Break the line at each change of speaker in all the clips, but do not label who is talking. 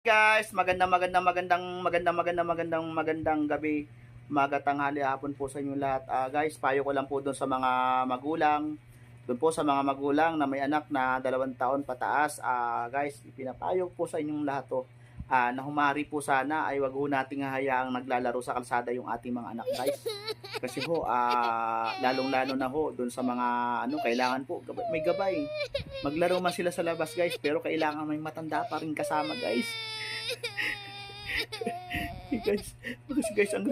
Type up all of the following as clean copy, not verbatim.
Guys, magandang gabi, umaga, tanghali, hapon po sa inyo lahat. Guys, payo ko lang po doon sa mga magulang, na may anak na 2 taon pataas. Guys, ipinapayo po sa inyong lahat to. Na humari po sana ay wag ho nating hahayaang naglalaro sa kalsada yung ating mga anak, guys. Kasi ho, lalong-lalo na ho doon sa mga kailangan po may gabay. Maglaro man sila sa labas, guys, pero kailangan may matanda pa rin kasama, guys. Guys, kasi guys, ang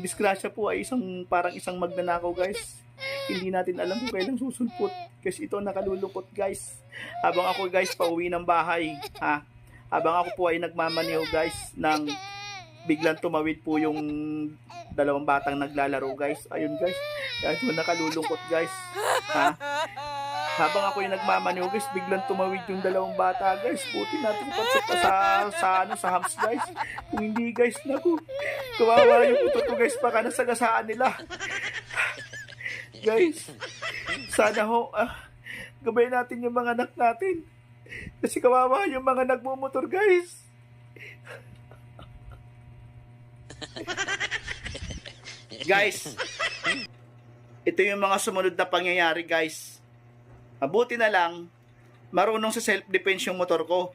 disgrasya po ay parang isang magnanakaw, guys. Hindi natin alam kung kailan susulpot. Kasi ito nakalulungkot, guys. Habang ako, guys, pauwi ng bahay, habang ako po ay nagmamaneho, guys, nang biglang tumawid po yung 2 batang naglalaro, guys. Ayun, guys. Guys, nakalulungkot, guys. Habang ako yung nagmamaneho, guys, biglang tumawid yung 2 bata, guys. Buti natin sa hams, guys. Kung hindi, guys, naku, kawawa yung puto ko, guys, baka nasagasaan nila. Guys, sana ho, gabay natin yung mga anak natin. Kasi kawawa yung mga nagmumotor, guys. Guys, ito yung mga sumunod na pangyayari, guys. Mabuti na lang, marunong sa self-defense yung motor ko.